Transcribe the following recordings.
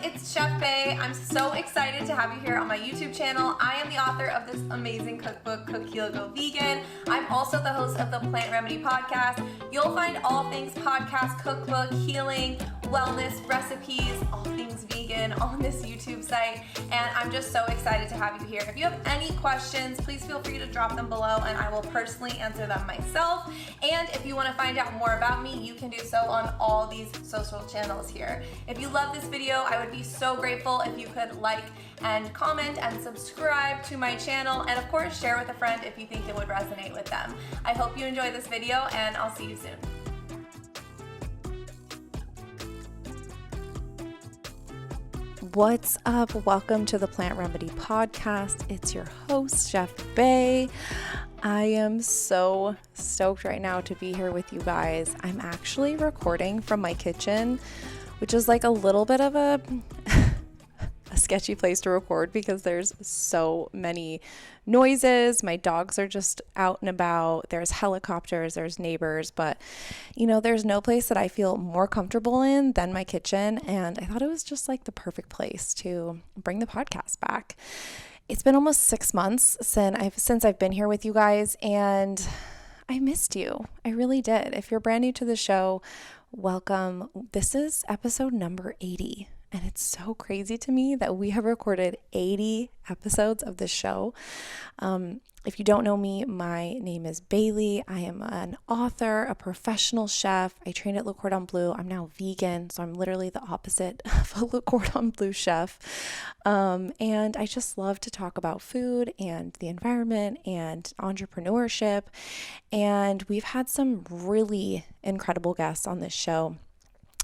it's Chef Bae. I'm so excited to have you here on my YouTube channel. I am the author of this amazing cookbook, Cook, Heal, Go Vegan. I'm also the host of the Plant Remedy podcast. You'll find all things podcast, cookbook, healing, wellness, recipes, all things vegan on this YouTube site. And I'm just so excited to have you here. If you have any questions, please feel free to drop them below and I will personally answer them myself. And if you want to find out more about me, you can do so on all these social channels here. If you love this video, I would be so grateful if you could like and comment and subscribe to my channel, and of course share with a friend if you think it would resonate with them. I hope you enjoy this video and I'll see you soon. What's up? Welcome to the Plant Remedy podcast. It's your host, Chef Bae. I am so stoked right now to be here with you guys. I'm actually recording from my kitchen, which is like a little bit of a sketchy place to record because there's so many noises. My dogs are just out and about. There's helicopters, there's neighbors, but there's no place that I feel more comfortable in than my kitchen. And I thought it was just like the perfect place to bring the podcast back. It's been almost 6 months since I've been here with you guys, and I missed you. I really did. If you're brand new to the show, welcome. This is episode number 80. And it's so crazy to me that we have recorded 80 episodes of this show. If you don't know me, my name is Bailey. I am an author, a professional chef. I trained at Le Cordon Bleu. I'm now vegan, so I'm literally the opposite of a Le Cordon Bleu chef. And I just love to talk about food and the environment and entrepreneurship. And we've had some really incredible guests on this show,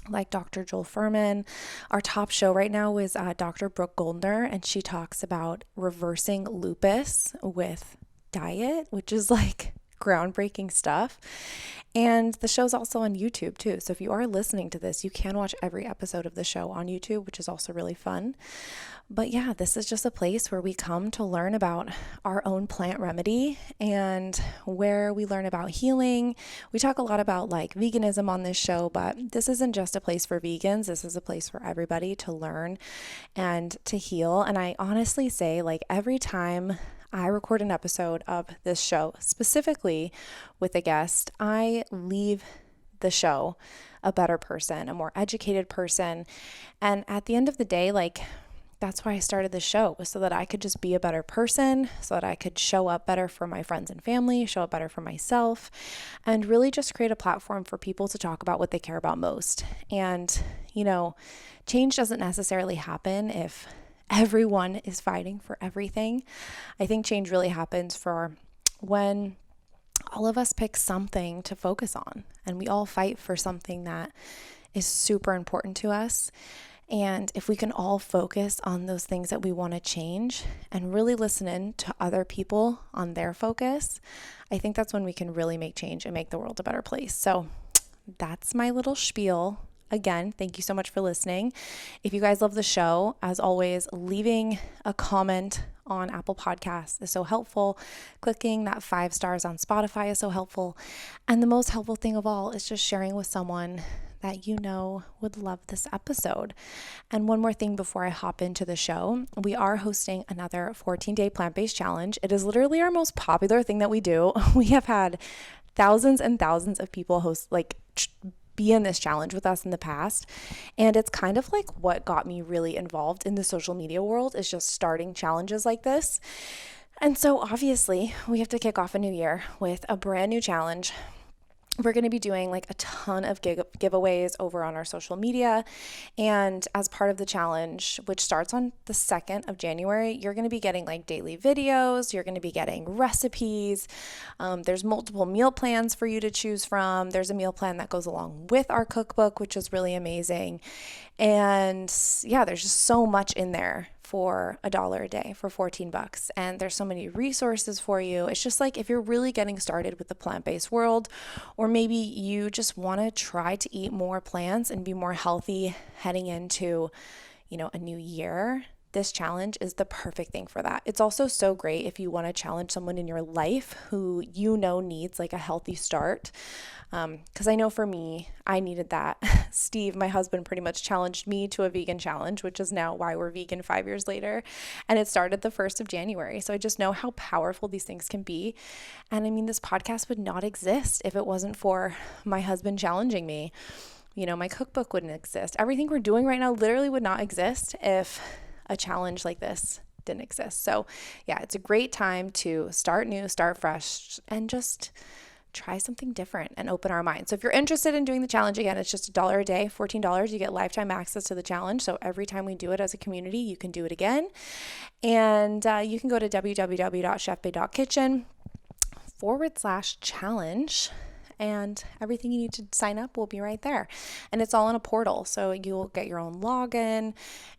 like Dr. Joel Fuhrman. Our top show right now is Dr. Brooke Goldner, and she talks about reversing lupus with diet, which is like groundbreaking stuff. And the show's also on YouTube too. So if you are listening to this, you can watch every episode of the show on YouTube, which is also really fun. But yeah, this is just a place where we come to learn about our own plant remedy and where we learn about healing. We talk a lot about like veganism on this show, but this isn't just a place for vegans. This is a place for everybody to learn and to heal. And I honestly say, like, every time I record an episode of this show, specifically with a guest, I leave the show a better person, a more educated person. And at the end of the day, like, that's why I started the show, was so that I could just be a better person, so that I could show up better for my friends and family, show up better for myself, and really just create a platform for people to talk about what they care about most. And, change doesn't necessarily happen if everyone is fighting for everything. I think change really happens for when all of us pick something to focus on, and we all fight for something that is super important to us. And if we can all focus on those things that we want to change and really listen in to other people on their focus, I think that's when we can really make change and make the world a better place. So that's my little spiel. Again, thank you so much for listening. If you guys love the show, as always, leaving a comment on Apple Podcasts is so helpful. Clicking that 5 stars on Spotify is so helpful. And the most helpful thing of all is just sharing with someone that would love this episode. And one more thing before I hop into the show, we are hosting another 14-day plant-based challenge. It is literally our most popular thing that we do. We have had thousands and thousands of people be in this challenge with us in the past. And it's kind of like what got me really involved in the social media world, is just starting challenges like this. And so obviously we have to kick off a new year with a brand new challenge. We're going to be doing like a ton of giveaways over on our social media. And as part of the challenge, which starts on the 2nd of January, you're going to be getting like daily videos. You're going to be getting recipes. There's multiple meal plans for you to choose from. There's a meal plan that goes along with our cookbook, which is really amazing. And yeah, there's just so much in there for $1 a day for $14. And there's so many resources for you. It's just like, if you're really getting started with the plant-based world, or maybe you just want to try to eat more plants and be more healthy heading into, a new year, this challenge is the perfect thing for that. It's also so great if you want to challenge someone in your life who you know needs like a healthy start. Because I know for me, I needed that. Steve, my husband, pretty much challenged me to a vegan challenge, which is now why we're vegan 5 years later. And it started the 1st of January. So I just know how powerful these things can be. And I mean, this podcast would not exist if it wasn't for my husband challenging me. You know, my cookbook wouldn't exist. Everything we're doing right now literally would not exist if a challenge like this didn't exist. So yeah, it's a great time to start new, start fresh, and just try something different and open our minds. So if you're interested in doing the challenge, again, it's just $1 a day, $14. You get lifetime access to the challenge. So every time we do it as a community, you can do it again. And you can go to www.chefbay.kitchen/challenge. And everything you need to sign up will be right there. And it's all in a portal. So you'll get your own login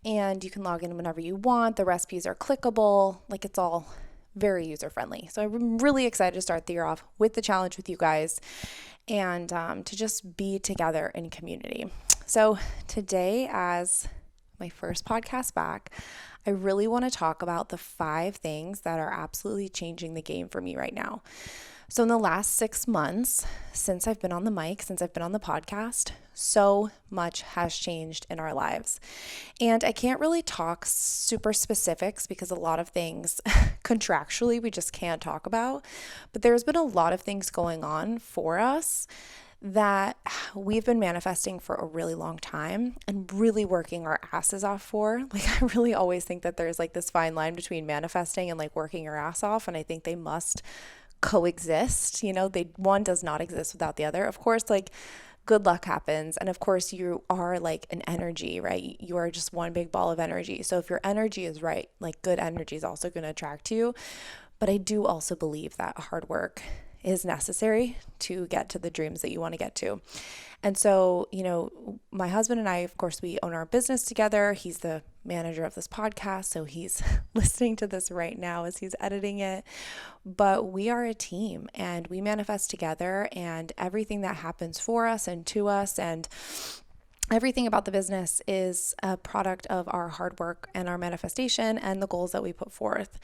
and you can log in whenever you want. The recipes are clickable. Like, it's all very user friendly. So I'm really excited to start the year off with the challenge with you guys and to just be together in community. So today, as my first podcast back, I really want to talk about the 5 things that are absolutely changing the game for me right now. So in the last 6 months, since I've been on the mic, since I've been on the podcast, so much has changed in our lives. And I can't really talk super specifics because a lot of things contractually we just can't talk about. But there's been a lot of things going on for us that we've been manifesting for a really long time and really working our asses off for. Like, I really always think that there's like this fine line between manifesting and like working your ass off. And I think they must coexist. You know, one does not exist without the other. Of course, like, good luck happens. And of course, you are like an energy, right? You are just one big ball of energy. So if your energy is right, like, good energy is also going to attract you. But I do also believe that hard work is necessary to get to the dreams that you want to get to. And so, you know, my husband and I, of course, we own our business together. He's the manager of this podcast, so he's listening to this right now as he's editing it. But we are a team and we manifest together, and everything that happens for us and to us and everything about the business is a product of our hard work and our manifestation and the goals that we put forth.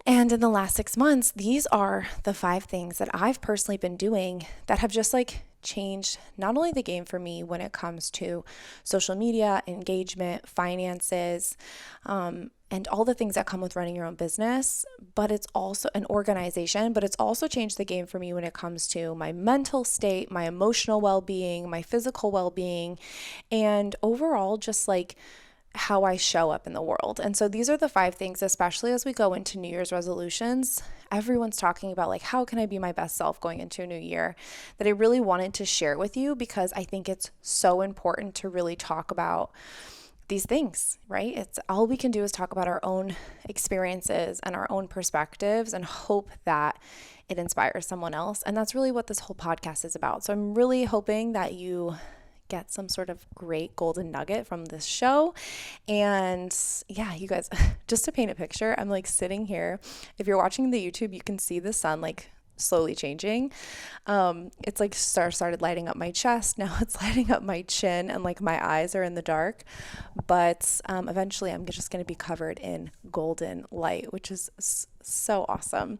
And in the last 6 months, these are the 5 things that I've personally been doing that have just like changed not only the game for me when it comes to social media, engagement, finances, and all the things that come with running your own business, but it's also an organization, but it's also changed the game for me when it comes to my mental state, my emotional well-being, my physical well-being, and overall just like how I show up in the world. And so these are the 5 things, especially as we go into New Year's resolutions. Everyone's talking about like, how can I be my best self going into a new year, that I really wanted to share with you because I think it's so important to really talk about these things, right? It's all we can do is talk about our own experiences and our own perspectives and hope that it inspires someone else. And that's really what this whole podcast is about. So I'm really hoping that you get some sort of great golden nugget from this show. And yeah, you guys, just to paint a picture, I'm like sitting here. If you're watching the YouTube, you can see the sun like slowly changing. It's like started lighting up my chest. Now it's lighting up my chin and like my eyes are in the dark. But eventually I'm just going to be covered in golden light, which is so awesome.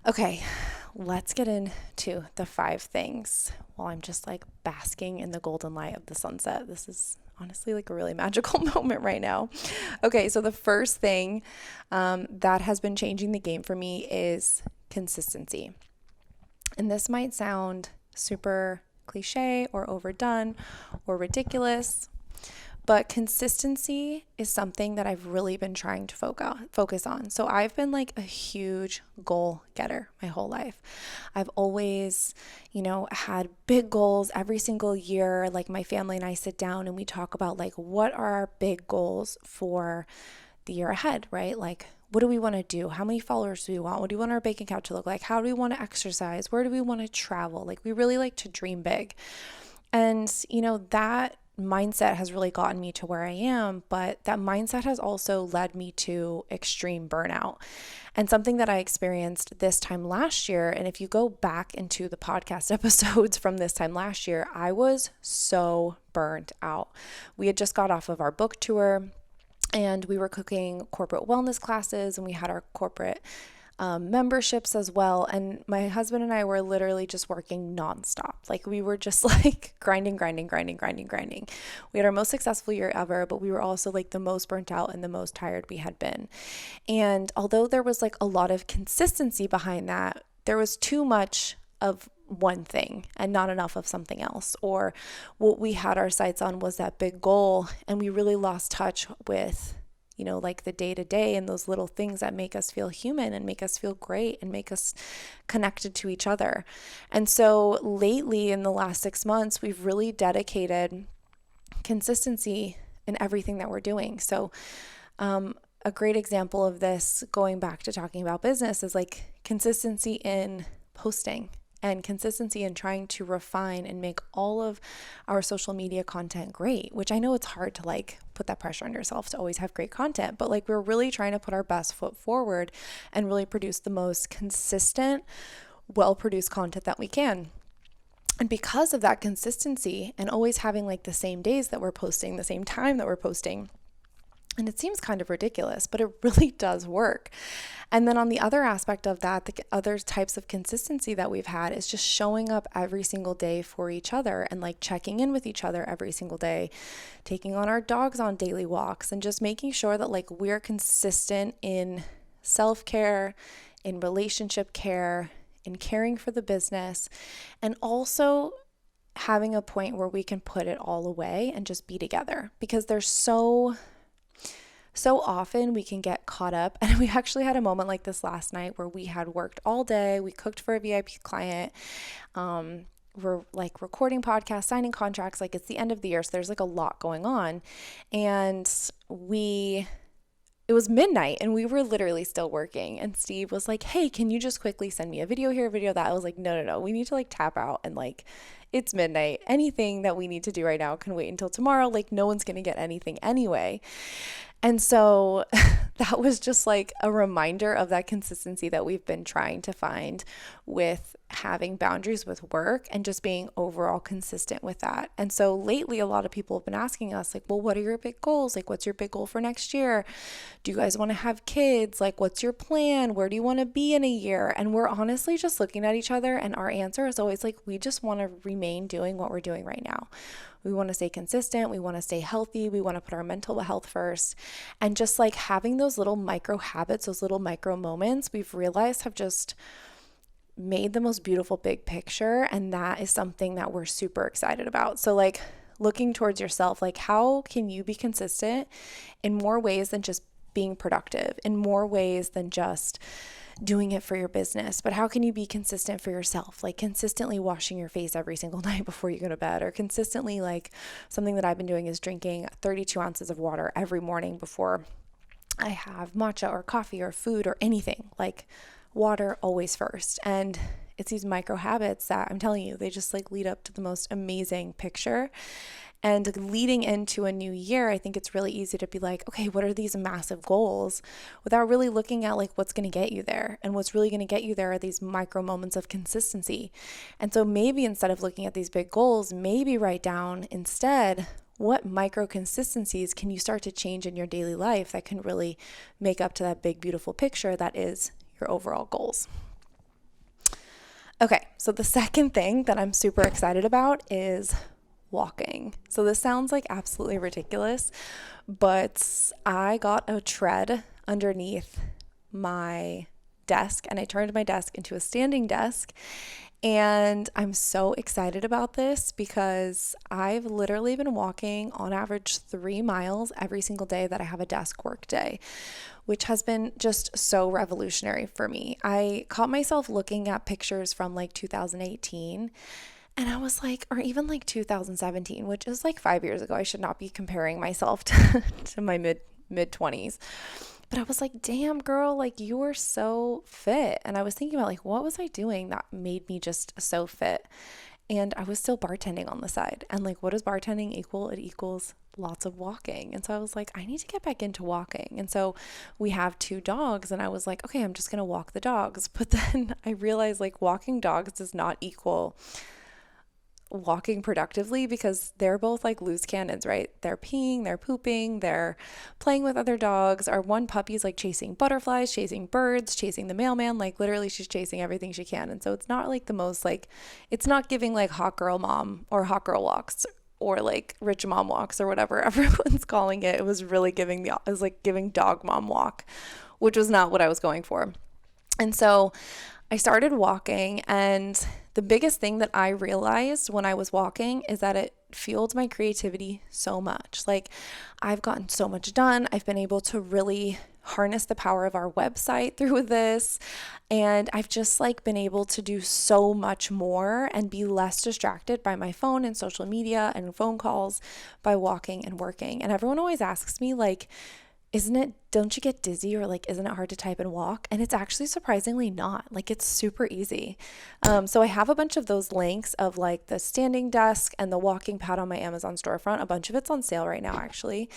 Okay, let's get into the 5 things while I'm just like basking in the golden light of the sunset. This is honestly like a really magical moment right now. Okay, so the first thing that has been changing the game for me is consistency. And this might sound super cliche or overdone or ridiculous, but consistency is something that I've really been trying to focus on. So I've been like a huge goal getter my whole life. I've always, had big goals every single year. Like my family and I sit down and we talk about like, what are our big goals for the year ahead, right? Like, what do we want to do? How many followers do we want? What do we want our bank account to look like? How do we want to exercise? Where do we want to travel? Like, we really like to dream big. And, that mindset has really gotten me to where I am, but that mindset has also led me to extreme burnout. And something that I experienced this time last year, and if you go back into the podcast episodes from this time last year, I was so burnt out. We had just got off of our book tour. And we were cooking corporate wellness classes, and we had our corporate memberships as well. And my husband and I were literally just working nonstop. Like we were just like grinding. We had our most successful year ever, but we were also like the most burnt out and the most tired we had been. And although there was like a lot of consistency behind that, there was too much of one thing and not enough of something else. Or what we had our sights on was that big goal, and we really lost touch with, you know, like the day to day and those little things that make us feel human and make us feel great and make us connected to each other. And so lately, in the last 6 months, we've really dedicated consistency in everything that we're doing. So a great example of this, going back to talking about business, is like consistency in posting and consistency in trying to refine and make all of our social media content great, which I know it's hard to like put that pressure on yourself to always have great content, but like we're really trying to put our best foot forward and really produce the most consistent, well-produced content that we can. And because of that consistency and always having like the same days that we're posting, the same time that we're posting, and it seems kind of ridiculous, but it really does work. And then on the other aspect of that, the other types of consistency that we've had is just showing up every single day for each other and like checking in with each other every single day, taking on our dogs on daily walks, and just making sure that like we're consistent in self-care, in relationship care, in caring for the business, and also having a point where we can put it all away and just be together, because there's so often we can get caught up. And we actually had a moment like this last night where we had worked all day. We cooked for a VIP client. We're like recording podcasts, signing contracts. Like it's the end of the year, so there's like a lot going on. And it was midnight and we were literally still working. And Steve was like, hey, can you just quickly send me a video here, a video that? I was like, no. We need to like tap out, and like it's midnight. Anything that we need to do right now can wait until tomorrow. Like no one's going to get anything anyway. And so that was just like a reminder of that consistency that we've been trying to find with having boundaries with work and just being overall consistent with that. And so lately, a lot of people have been asking us like, well, what are your big goals? Like, what's your big goal for next year? Do you guys want to have kids? Like, what's your plan? Where do you want to be in a year? And we're honestly just looking at each other, and our answer is always like, we just want to remain doing what we're doing right now. We want to stay consistent. We want to stay healthy. We want to put our mental health first. And just like having those little micro habits, those little micro moments, we've realized have just made the most beautiful big picture. And that is something that we're super excited about. So like looking towards yourself, like how can you be consistent in more ways than just being productive, in more ways than just doing it for your business, but how can you be consistent for yourself? Like consistently washing your face every single night before you go to bed, or consistently, like something that I've been doing is drinking 32 ounces of water every morning before I have matcha or coffee or food or anything. Like water always first. And it's these micro habits that I'm telling you, they just like lead up to the most amazing picture. And leading into a new year, I think it's really easy to be like, okay, what are these massive goals, without really looking at like what's going to get you there. And what's really going to get you there are these micro moments of consistency. And so maybe instead of looking at these big goals, maybe write down instead, what micro consistencies can you start to change in your daily life that can really make up to that big, beautiful picture that is your overall goals. Okay, so the second thing that I'm super excited about is walking. So this sounds like absolutely ridiculous, but I got a tread underneath my desk and I turned my desk into a standing desk. And I'm so excited about this because I've literally been walking on average 3 miles every single day that I have a desk work day, which has been just so revolutionary for me. I caught myself looking at pictures from like 2018. And I was like, or even like 2017, which is like 5 years ago. I should not be comparing myself to my mid 20s. But I was like, damn girl, like you were so fit. And I was thinking about like, what was I doing that made me just so fit? And I was still bartending on the side. And like, what does bartending equal? It equals lots of walking. And so I was like, I need to get back into walking. And so we have 2 dogs and I was like, okay, I'm just going to walk the dogs. But then I realized like walking dogs does not equal walking productively because they're both like loose cannons, right? They're peeing, they're pooping, they're playing with other dogs. Our one puppy's like chasing butterflies, chasing birds, chasing the mailman. Like literally she's chasing everything she can. And so it's not like the most like, it's not giving like hot girl mom or hot girl walks or like rich mom walks or whatever everyone's calling it. It was really it was like giving dog mom walk, which was not what I was going for. And so I started walking, and the biggest thing that I realized when I was walking is that it fueled my creativity so much. Like I've gotten so much done. I've been able to really harness the power of our website through this. And I've just like been able to do so much more and be less distracted by my phone and social media and phone calls by walking and working. And everyone always asks me like, don't you get dizzy or like, isn't it hard to type and walk? And it's actually surprisingly not. Like it's super easy. So I have a bunch of those links of like the standing desk and the walking pad on my Amazon storefront. A bunch of it's on sale right now, actually.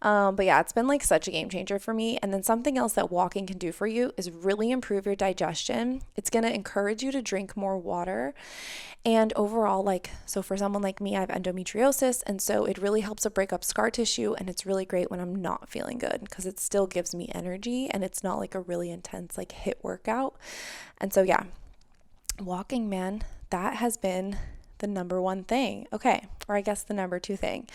But yeah, it's been like such a game changer for me. And then something else that walking can do for you is really improve your digestion. It's going to encourage you to drink more water. And overall, like, so for someone like me, I have endometriosis. And so it really helps to break up scar tissue. And it's really great when I'm not feeling good because it still gives me energy and it's not like a really intense like HIIT workout. And so yeah, walking, man, that has been the number one thing. Okay, or I guess the number two thing.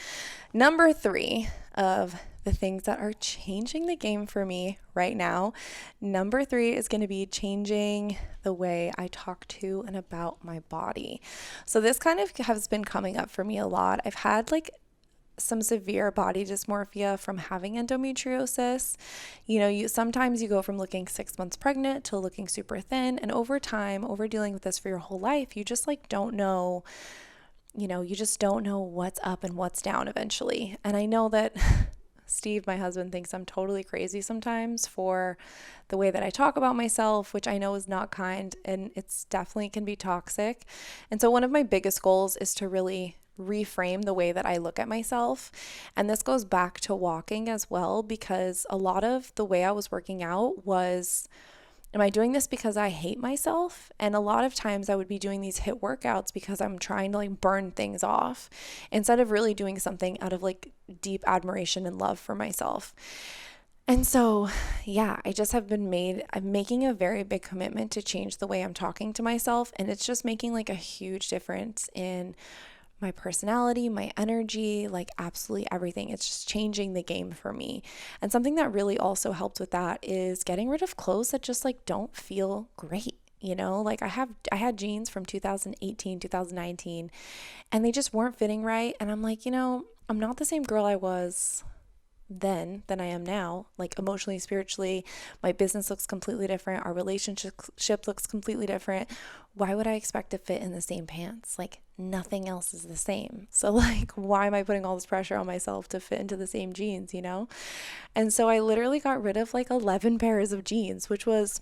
Number three of the things that are changing the game for me right now, number three is going to be changing the way I talk to and about my body. So this kind of has been coming up for me a lot. I've had like some severe body dysmorphia from having endometriosis. You know, sometimes you go from looking 6 months pregnant to looking super thin, and over time, over dealing with this for your whole life, you just like don't know, you just don't know what's up and what's down eventually. And I know that Steve, my husband, thinks I'm totally crazy sometimes for the way that I talk about myself, which I know is not kind, and it's definitely can be toxic. And so one of my biggest goals is to really reframe the way that I look at myself. And this goes back to walking as well, because a lot of the way I was working out was, am I doing this because I hate myself? And a lot of times I would be doing these HIIT workouts because I'm trying to like burn things off instead of really doing something out of like deep admiration and love for myself. And so, yeah, I'm making a very big commitment to change the way I'm talking to myself. And it's just making like a huge difference in my personality, my energy, like absolutely everything. It's just changing the game for me. And something that really also helped with that is getting rid of clothes that just like don't feel great. Like I had jeans from 2018, 2019, and they just weren't fitting right. And I'm like, I'm not the same girl I was then than I am now, like emotionally, spiritually. My business looks completely different. Our relationship looks completely different. Why would I expect to fit in the same pants? Like nothing else is the same. So like, why am I putting all this pressure on myself to fit into the same jeans, And so I literally got rid of like 11 pairs of jeans, which was,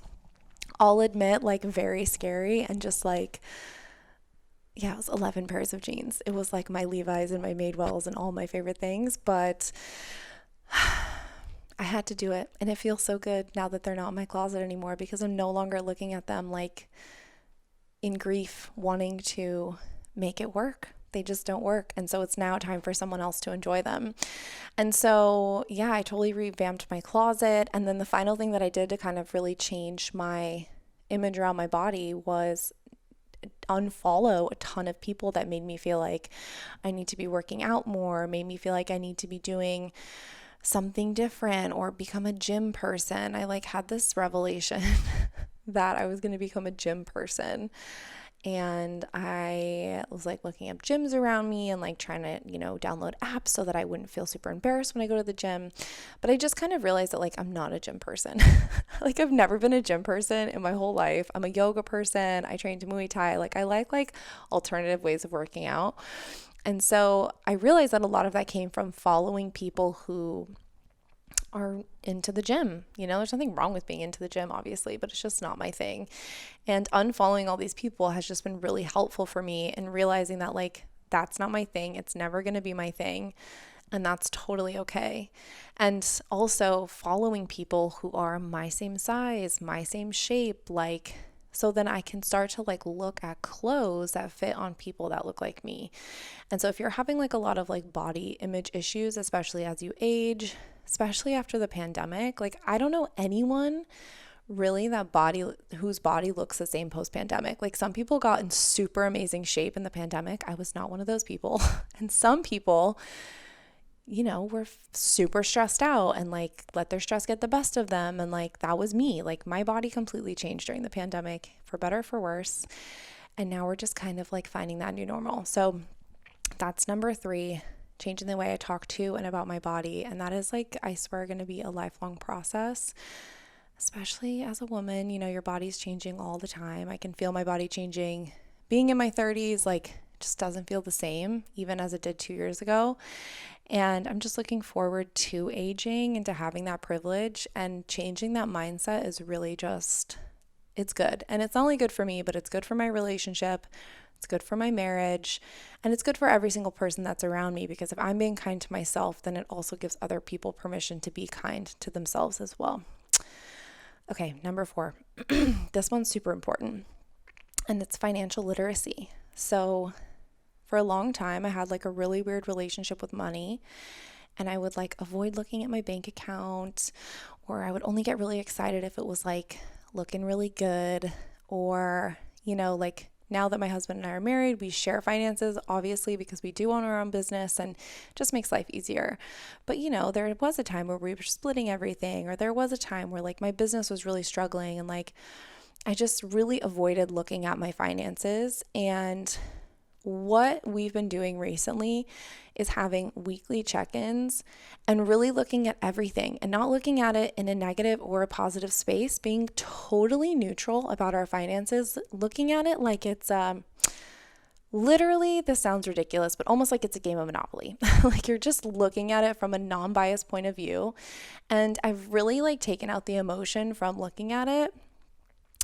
I'll admit, like very scary and just like, yeah, it was 11 pairs of jeans. It was like my Levi's and my Madewells and all my favorite things, but I had to do it. And it feels so good now that they're not in my closet anymore, because I'm no longer looking at them like in grief, wanting to make it work. They just don't work. And so it's now time for someone else to enjoy them. And so, yeah, I totally revamped my closet. And then the final thing that I did to kind of really change my image around my body was unfollow a ton of people that made me feel like I need to be working out more, made me feel like I need to be doing something different or become a gym person. I like had this revelation that I was going to become a gym person. And I was like looking up gyms around me and like trying to, download apps so that I wouldn't feel super embarrassed when I go to the gym. But I just kind of realized that like I'm not a gym person. Like I've never been a gym person in my whole life. I'm a yoga person. I trained Muay Thai. Like I like alternative ways of working out. And so I realized that a lot of that came from following people who are into the gym. There's nothing wrong with being into the gym, obviously, but it's just not my thing. And unfollowing all these people has just been really helpful for me in realizing that like that's not my thing. It's never going to be my thing. And that's totally okay. And also following people who are my same size, my same shape, like So then I can start to like look at clothes that fit on people that look like me. And so if you're having like a lot of like body image issues, especially as you age, especially after the pandemic, like I don't know anyone really whose body looks the same post-pandemic. Like some people got in super amazing shape in the pandemic. I was not one of those people. And some people, were super stressed out and like let their stress get the best of them. And like that was me. Like my body completely changed during the pandemic, for better or for worse. And now we're just kind of like finding that new normal. So that's number 3, changing the way I talk to and about my body. And that is like, I swear, going to be a lifelong process. Especially as a woman, your body's changing all the time. I can feel my body changing. Being in my 30s, like, just doesn't feel the same, even as it did 2 years ago. And I'm just looking forward to aging and to having that privilege, and changing that mindset is really just, it's good. And it's not only good for me, but it's good for my relationship. It's good for my marriage, and it's good for every single person that's around me, because if I'm being kind to myself, then it also gives other people permission to be kind to themselves as well. Okay, number 4. This one's super important, and it's financial literacy. So for a long time, I had like a really weird relationship with money, and I would like avoid looking at my bank account, or I would only get really excited if it was like looking really good, or, like now that my husband and I are married, we share finances, obviously, because we do own our own business, and it just makes life easier. But, there was a time where we were splitting everything, or there was a time where like my business was really struggling, and like I just really avoided looking at my finances. And what we've been doing recently is having weekly check-ins and really looking at everything and not looking at it in a negative or a positive space, being totally neutral about our finances, looking at it like it's literally, this sounds ridiculous, but almost like it's a game of Monopoly. Like you're just looking at it from a non-biased point of view. And I've really like taken out the emotion from looking at it,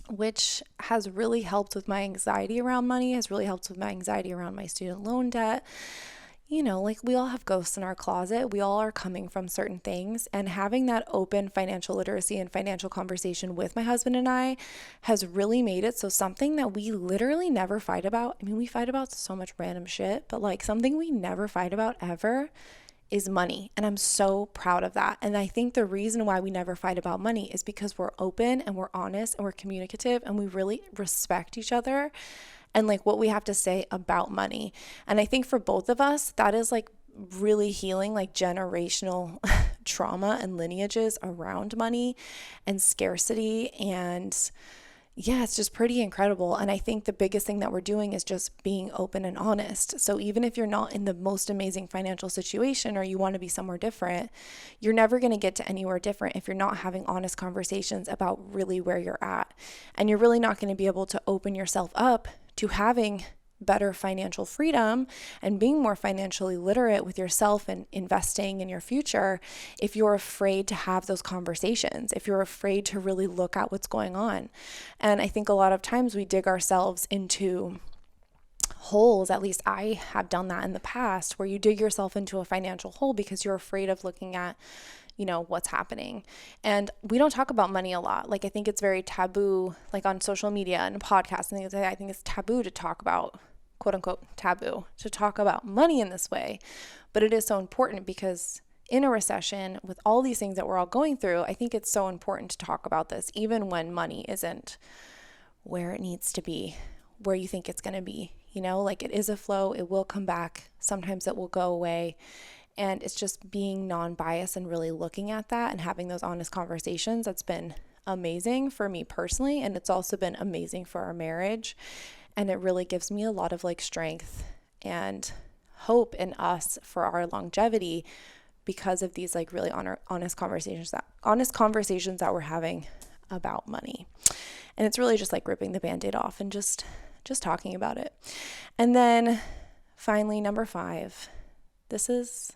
which has really helped with my anxiety around money, has really helped with my anxiety around my student loan debt. Like we all have ghosts in our closet. We all are coming from certain things, and having that open financial literacy and financial conversation with my husband and I has really made it so something that we literally never fight about. I mean, we fight about so much random shit, but like something we never fight about ever is money. And I'm so proud of that. And I think the reason why we never fight about money is because we're open and we're honest and we're communicative, and we really respect each other and like what we have to say about money. And I think for both of us, that is like really healing like generational trauma and lineages around money and scarcity. And yeah, it's just pretty incredible. And I think the biggest thing that we're doing is just being open and honest. So even if you're not in the most amazing financial situation, or you want to be somewhere different, you're never going to get to anywhere different if you're not having honest conversations about really where you're at. And you're really not going to be able to open yourself up to having better financial freedom and being more financially literate with yourself and investing in your future if you're afraid to have those conversations, if you're afraid to really look at what's going on. And I think a lot of times we dig ourselves into holes. At least I have done that in the past, where you dig yourself into a financial hole because you're afraid of looking at what's happening. And we don't talk about money a lot. Like I think it's very taboo, like on social media and podcasts and things like that. I think it's taboo to talk about, quote unquote, taboo to talk about money in this way. But it is so important, because in a recession with all these things that we're all going through, I think it's so important to talk about this, even when money isn't where it needs to be, where you think it's going to be. Like it is a flow, it will come back. Sometimes it will go away. And it's just being non-biased and really looking at that and having those honest conversations. That's been amazing for me personally. And it's also been amazing for our marriage. And it really gives me a lot of like strength and hope in us for our longevity, because of these like really honest conversations that we're having about money. And it's really just like ripping the Band-Aid off and just talking about it. And then finally, number 5, this is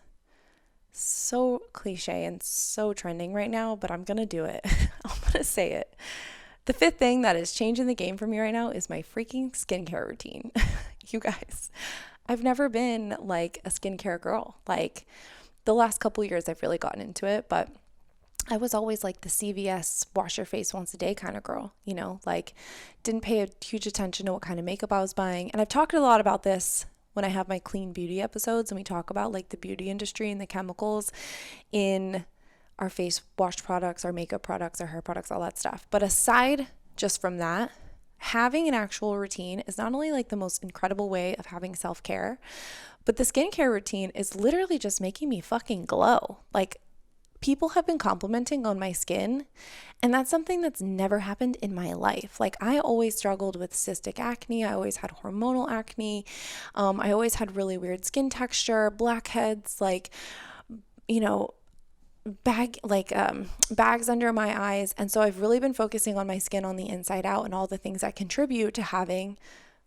so cliche and so trending right now, but I'm going to do it. I'm going to say it. The 5th thing that is changing the game for me right now is my freaking skincare routine. You guys, I've never been like a skincare girl. Like the last couple years I've really gotten into it, but I was always like the CVS wash your face once a day kind of girl, like didn't pay a huge attention to what kind of makeup I was buying. And I've talked a lot about this when I have my clean beauty episodes and we talk about like the beauty industry and the chemicals in our face wash products, our makeup products, our hair products, all that stuff. But aside just from that, having an actual routine is not only like the most incredible way of having self-care, but the skincare routine is literally just making me fucking glow. Like, people have been complimenting on my skin, and that's something that's never happened in my life. Like, I always struggled with cystic acne. I always had hormonal acne. I always had really weird skin texture, blackheads, like, bags under my eyes. And so I've really been focusing on my skin on the inside out and all the things that contribute to having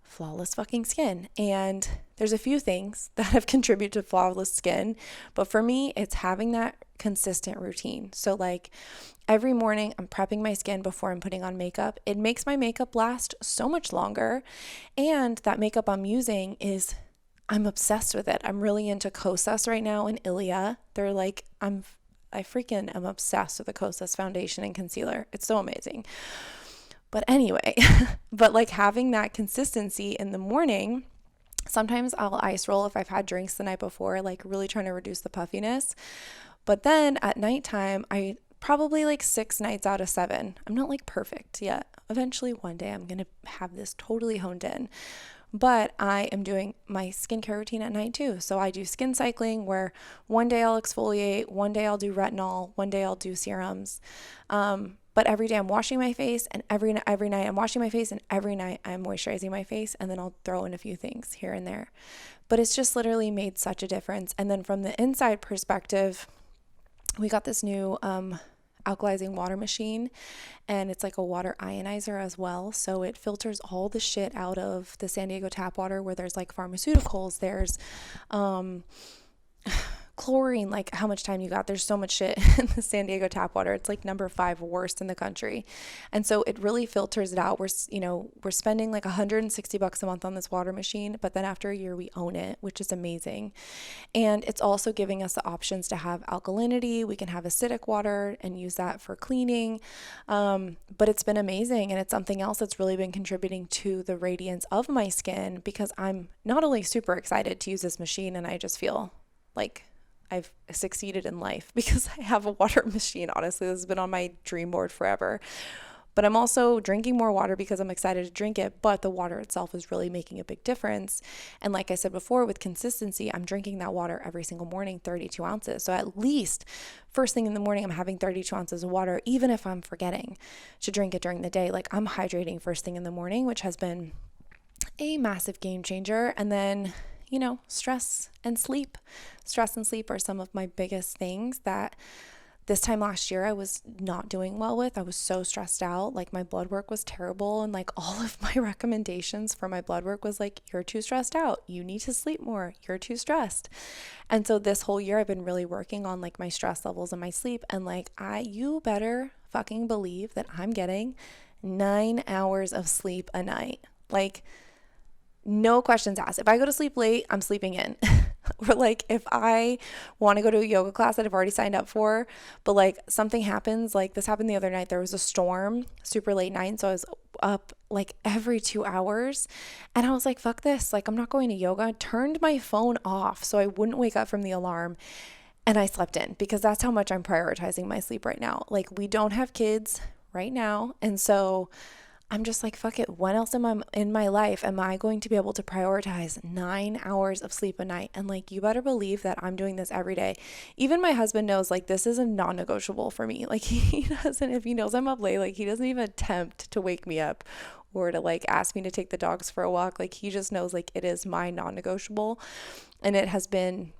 flawless fucking skin. And there's a few things that have contributed to flawless skin, but for me, it's having that consistent routine. So like every morning I'm prepping my skin before I'm putting on makeup. It makes my makeup last so much longer. And that makeup I'm using I'm obsessed with it. I'm really into Kosas right now and Ilia. They're like, I freaking am obsessed with the Kosas foundation and concealer. It's so amazing. But anyway, but like having that consistency in the morning, sometimes I'll ice roll if I've had drinks the night before, like really trying to reduce the puffiness. But then at nighttime, I probably like 6 nights out of 7. I'm not like perfect yet. Eventually one day I'm going to have this totally honed in. But I am doing my skincare routine at night too. So I do skin cycling where one day I'll exfoliate, one day I'll do retinol, one day I'll do serums. But every day I'm washing my face, and every night I'm washing my face, and every night I'm moisturizing my face, and then I'll throw in a few things here and there. But it's just literally made such a difference. And then from the inside perspective, we got this new alkalizing water machine, and it's like a water ionizer as well. So it filters all the shit out of the San Diego tap water where there's like pharmaceuticals, there's chlorine, like how much time you got. There's so much shit in the San Diego tap water. It's like number 5 worst in the country. And so it really filters it out. We're spending like $160 a month on this water machine, but then after a year we own it, which is amazing. And it's also giving us the options to have alkalinity. We can have acidic water and use that for cleaning. But it's been amazing. And it's something else that's really been contributing to the radiance of my skin, because I'm not only super excited to use this machine, and I just feel like I've succeeded in life because I have a water machine. Honestly, this has been on my dream board forever. But I'm also drinking more water because I'm excited to drink it. But the water itself is really making a big difference. And like I said before, with consistency, I'm drinking that water every single morning, 32 ounces. So at least first thing in the morning, I'm having 32 ounces of water, even if I'm forgetting to drink it during the day. Like, I'm hydrating first thing in the morning, which has been a massive game changer. And then stress and sleep. Stress and sleep are some of my biggest things that this time last year I was not doing well with. I was so stressed out. Like, my blood work was terrible. And like all of my recommendations for my blood work was like, you're too stressed out. You need to sleep more. You're too stressed. And so this whole year I've been really working on like my stress levels and my sleep. And like, you better fucking believe that I'm getting 9 hours of sleep a night. Like, no questions asked. If I go to sleep late, I'm sleeping in. Or like, if I want to go to a yoga class that I've already signed up for, but like something happens, like this happened the other night, there was a storm, super late night. So I was up like every 2 hours, and I was like, fuck this. Like, I'm not going to yoga. I turned my phone off so I wouldn't wake up from the alarm, and I slept in, because that's how much I'm prioritizing my sleep right now. Like, we don't have kids right now. And so I'm just like, fuck it. When else in my life am I going to be able to prioritize 9 hours of sleep a night? And like, you better believe that I'm doing this every day. Even my husband knows, like, this is a non-negotiable for me. Like, he doesn't, if he knows I'm up late, like, he doesn't even attempt to wake me up or to like ask me to take the dogs for a walk. Like, he just knows, like, it is my non-negotiable, and it has been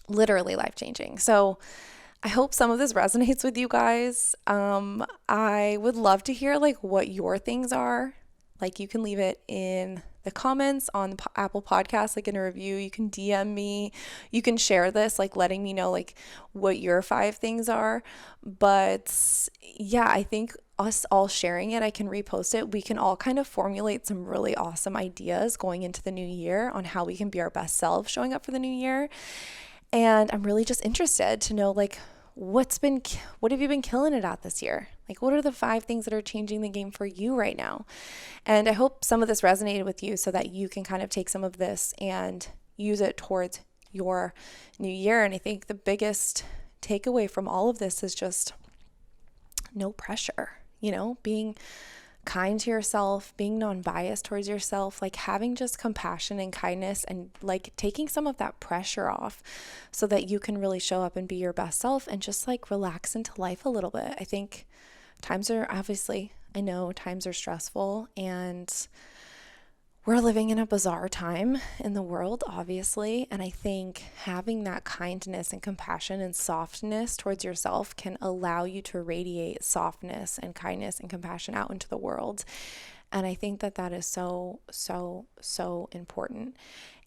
literally life-changing. So I hope some of this resonates with you guys. I would love to hear like what your things are. Like, you can leave it in the comments on Apple Podcasts, like in a review. You can DM me. You can share this, like letting me know like what your 5 things are. But yeah, I think us all sharing it, I can repost it. We can all kind of formulate some really awesome ideas going into the new year on how we can be our best selves showing up for the new year. And I'm really just interested to know like what have you been killing it at this year? Like, what are the 5 things that are changing the game for you right now? And I hope some of this resonated with you so that you can kind of take some of this and use it towards your new year. And I think the biggest takeaway from all of this is just no pressure, being kind to yourself, being non-biased towards yourself, like having just compassion and kindness and like taking some of that pressure off so that you can really show up and be your best self and just like relax into life a little bit. I think I know times are stressful and we're living in a bizarre time in the world, obviously. And I think having that kindness and compassion and softness towards yourself can allow you to radiate softness and kindness and compassion out into the world. And I think that is so, so, so important.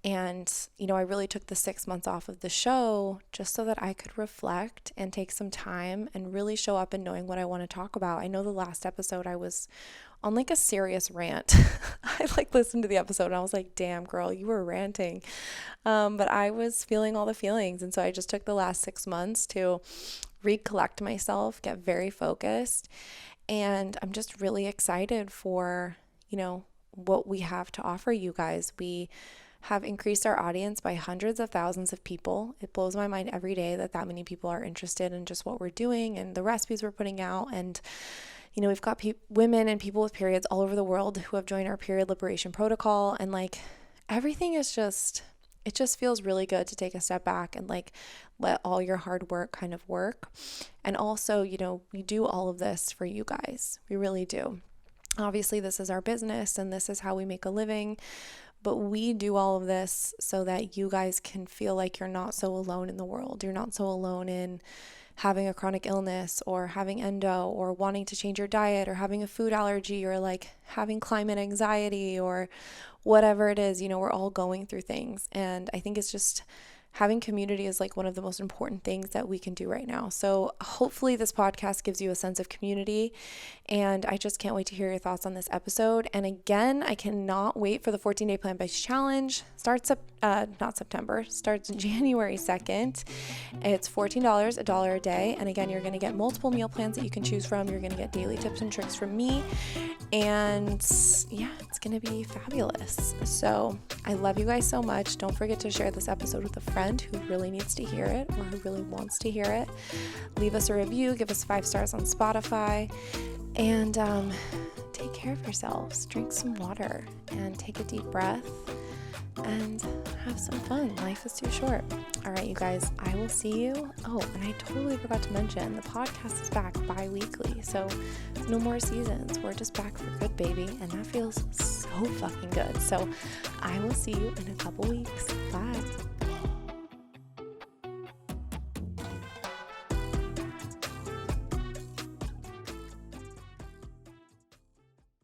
And, I really took the 6 months off of the show just so that I could reflect and take some time and really show up in knowing what I want to talk about. I know the last episode I was on like a serious rant. I listened to the episode and I was like, damn girl, you were ranting. But I was feeling all the feelings. And so I just took the last 6 months to recollect myself, get very focused. And I'm just really excited for, what we have to offer you guys. We have increased our audience by hundreds of thousands of people. It blows my mind every day that many people are interested in just what we're doing and the recipes we're putting out. And we've got women and people with periods all over the world who have joined our period liberation protocol. And like everything is it just feels really good to take a step back and like let all your hard work kind of work. And also, we do all of this for you guys. We really do. Obviously, this is our business and this is how we make a living. But we do all of this so that you guys can feel like you're not so alone in the world. You're not so alone in having a chronic illness or having endo or wanting to change your diet or having a food allergy or like having climate anxiety or whatever it is. We're all going through things. And I think it's just having community is like one of the most important things that we can do right now. So hopefully this podcast gives you a sense of community, and I just can't wait to hear your thoughts on this episode. And again, I cannot wait for the 14-day Plant-Based Challenge. Starts January 2nd. It's $14, $1 a day. And again, you're going to get multiple meal plans that you can choose from. You're going to get daily tips and tricks from me. And yeah, it's going to be fabulous. So I love you guys so much. Don't forget to share this episode with a friend who really needs to hear it or who really wants to hear it. Leave us a review, give us 5 stars on Spotify, and take care of yourselves. Drink some water and take a deep breath and have some fun. Life is too short. All right, you guys, I will see you. Oh, and I totally forgot to mention the podcast is back bi-weekly, so no more seasons. We're just back for good, baby, and that feels so fucking good. So I will see you in a couple weeks. Bye.